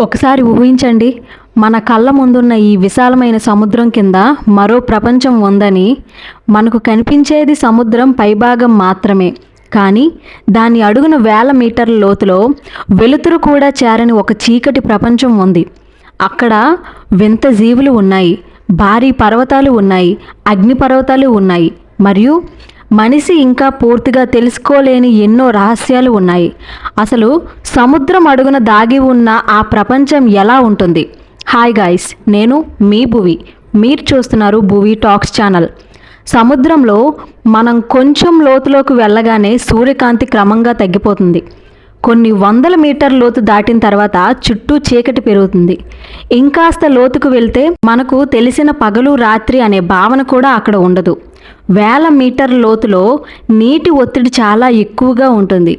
ఒకసారి ఊహించండి, మన కళ్ళ ముందున్న ఈ విశాలమైన సముద్రం కింద మరో ప్రపంచం ఉందని. మనకు కనిపించేది సముద్రం పైభాగం మాత్రమే. కానీ దాని అడుగున వేల మీటర్ల లోతులో వెలుతురు కూడా చేరని ఒక చీకటి ప్రపంచం ఉంది. అక్కడ వింత జీవులు ఉన్నాయి, భారీ పర్వతాలు ఉన్నాయి, అగ్నిపర్వతాలు ఉన్నాయి, మరియు మనిషి ఇంకా పూర్తిగా తెలుసుకోలేని ఎన్నో రహస్యాలు ఉన్నాయి. అసలు సముద్రం అడుగున దాగి ఉన్న ఆ ప్రపంచం ఎలా ఉంటుంది? హాయ్ గాయ్స్, నేను మీ భువి. మీరు చూస్తున్నారు భువి టాక్స్ ఛానల్. సముద్రంలో మనం కొంచెం లోతులోకి వెళ్ళగానే సూర్యకాంతి క్రమంగా తగ్గిపోతుంది. కొన్ని వందల మీటర్ లోతు దాటిన తర్వాత చుట్టూ చీకటి పెరుగుతుంది. ఇంకాస్త లోతుకు వెళ్తే మనకు తెలిసిన పగలు రాత్రి అనే భావన కూడా అక్కడ ఉండదు. వేల మీటర్ లోతులో నీటి ఒత్తిడి చాలా ఎక్కువగా ఉంటుంది.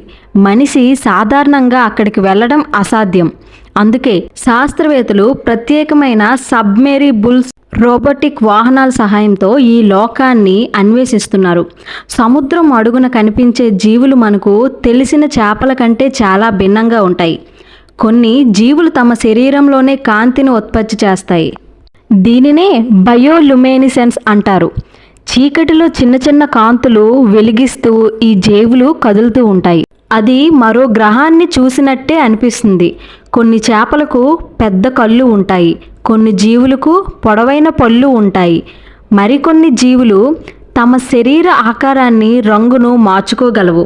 మనిషి సాధారణంగా అక్కడికి వెళ్ళడం అసాధ్యం. అందుకే శాస్త్రవేత్తలు ప్రత్యేకమైన సబ్మెరిబుల్స్ రోబోటిక్ వాహనాల సహాయంతో ఈ లోకాన్ని అన్వేషిస్తున్నారు. సముద్రం అడుగున కనిపించే జీవులు మనకు తెలిసిన చేపల కంటే చాలా భిన్నంగా ఉంటాయి. కొన్ని జీవులు తమ శరీరంలోనే కాంతిని ఉత్పత్తి చేస్తాయి. దీనినే బయోలుమినెసెన్స్ అంటారు. చీకటిలో చిన్న చిన్న కాంతులు వెలిగిస్తూ ఈ జీవులు కదులుతూ ఉంటాయి. అది మరో గ్రహాన్ని చూసినట్టే అనిపిస్తుంది. కొన్ని చేపలకు పెద్ద కళ్ళు ఉంటాయి, కొన్ని జీవులకు పొడవైన పళ్ళు ఉంటాయి. మరికొన్ని జీవులు తమ శరీర ఆకారాన్ని రంగును మార్చుకోగలవు.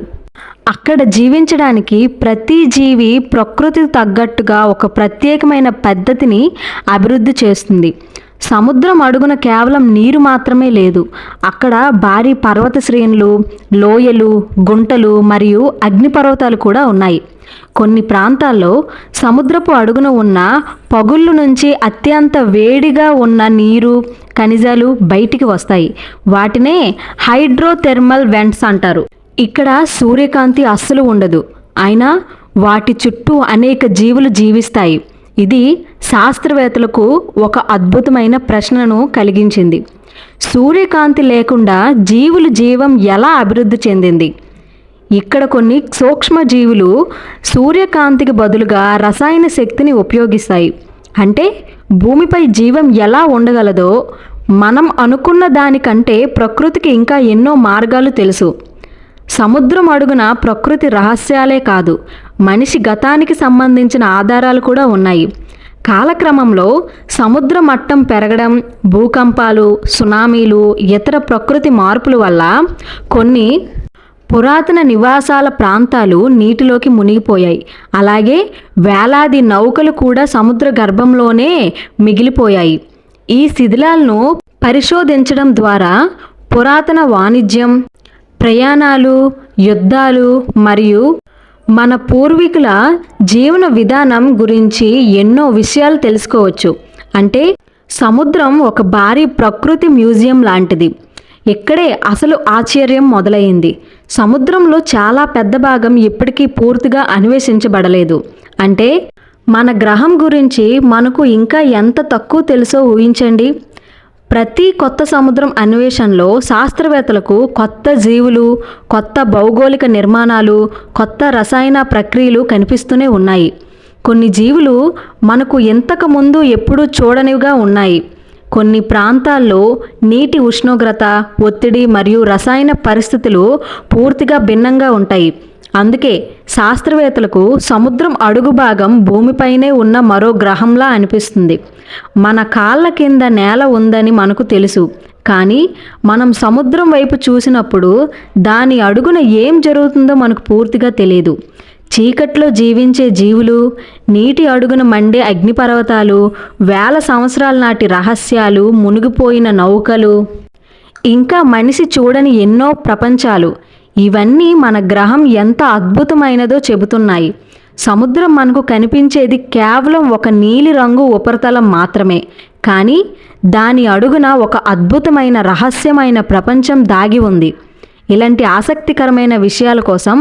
అక్కడ జీవించడానికి ప్రతి జీవి ప్రకృతికి తగ్గట్టుగా ఒక ప్రత్యేకమైన పద్ధతిని అభివృద్ధి చేస్తుంది. సముద్రం అడుగున కేవలం నీరు మాత్రమే లేదు. అక్కడ భారీ పర్వత శ్రేణులు, లోయలు, గుంటలు మరియు అగ్నిపర్వతాలు కూడా ఉన్నాయి. కొన్ని ప్రాంతాల్లో సముద్రపు అడుగున ఉన్న పగుళ్ళు నుంచి అత్యంత వేడిగా ఉన్న నీరు, ఖనిజాలు బయటికి వస్తాయి. వాటినే హైడ్రోథెర్మల్ వెంట్స్ అంటారు. ఇక్కడ సూర్యకాంతి అస్సలు ఉండదు, అయినా వాటి చుట్టూ అనేక జీవులు జీవిస్తాయి. ఇది శాస్త్రవేత్తలకు ఒక అద్భుతమైన ప్రశ్నను కలిగించింది. సూర్యకాంతి లేకుండా జీవం ఎలా అభివృద్ధి చెందింది? ఇక్కడ కొన్ని సూక్ష్మజీవులు సూర్యకాంతికి బదులుగా రసాయన శక్తిని ఉపయోగిస్తాయి. అంటే భూమిపై జీవం ఎలా ఉండగలదో మనం అనుకున్న దానికంటే ప్రకృతికి ఇంకా ఎన్నో మార్గాలు తెలుసు. సముద్రం అడుగున ప్రకృతి రహస్యాలే కాదు, మనిషి గతానికి సంబంధించిన ఆధారాలు కూడా ఉన్నాయి. కాలక్రమంలో సముద్ర మట్టం పెరగడం, భూకంపాలు, సునామీలు, ఇతర ప్రకృతి మార్పుల వల్ల కొన్ని పురాతన నివాసాల ప్రాంతాలు నీటిలోకి మునిగిపోయాయి. అలాగే వేలాది నౌకలు కూడా సముద్ర గర్భంలోనే మిగిలిపోయాయి. ఈ శిథిలాలను పరిశోధించడం ద్వారా పురాతన వాణిజ్యం, ప్రయాణాలు, యుద్ధాలు మరియు మన పూర్వీకుల జీవన విధానం గురించి ఎన్నో విషయాలు తెలుసుకోవచ్చు. అంటే సముద్రం ఒక భారీ ప్రకృతి మ్యూజియం లాంటిది. ఇక్కడే అసలు ఆశ్చర్యం మొదలైంది. సముద్రంలో చాలా పెద్ద భాగం ఇప్పటికీ పూర్తిగా అన్వేషించబడలేదు. అంటే మన గ్రహం గురించి మనకు ఇంకా ఎంత తక్కువ తెలుసో ఊహించండి. ప్రతి కొత్త సముద్రం అన్వేషణలో శాస్త్రవేత్తలకు కొత్త జీవులు, కొత్త భౌగోళిక నిర్మాణాలు, కొత్త రసాయన ప్రక్రియలు కనిపిస్తూనే ఉన్నాయి. కొన్ని జీవులు మనకు ఇంతకు ముందు ఎప్పుడూ చూడనివిగా ఉన్నాయి. కొన్ని ప్రాంతాల్లో నీటి ఉష్ణోగ్రత, ఒత్తిడి మరియు రసాయన పరిస్థితులు పూర్తిగా భిన్నంగా ఉంటాయి. అందుకే శాస్త్రవేత్తలకు సముద్రం అడుగు భాగం భూమిపైనే ఉన్న మరో గ్రహంలా అనిపిస్తుంది. మన కాళ్ళ కింద నేల ఉందని మనకు తెలుసు, కానీ మనం సముద్రం వైపు చూసినప్పుడు దాని అడుగున ఏం జరుగుతుందో మనకు పూర్తిగా తెలియదు. చీకట్లో జీవించే జీవులు, నీటి అడుగున మండే అగ్నిపర్వతాలు, వేల సంవత్సరాల నాటి రహస్యాలు, మునిగిపోయిన నౌకలు, ఇంకా మనిషి చూడని ఎన్నో ప్రపంచాలు, ఇవన్నీ మన గ్రహం ఎంత అద్భుతమైనదో చెబుతున్నాయి. సముద్రం మనకు కనిపించేది కేవలం ఒక నీలిరంగు ఉపరితలం మాత్రమే, కానీ దాని అడుగున ఒక అద్భుతమైన రహస్యమైన ప్రపంచం దాగి ఉంది. ఇలాంటి ఆసక్తికరమైన విషయాల కోసం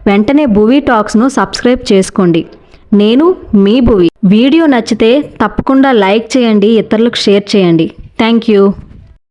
వెంటనే భువి టాక్స్ను సబ్స్క్రైబ్ చేసుకోండి. నేను మీ భువి. వీడియో నచ్చితే తప్పకుండా లైక్ చేయండి, ఇతరులకు షేర్ చేయండి. Thank you.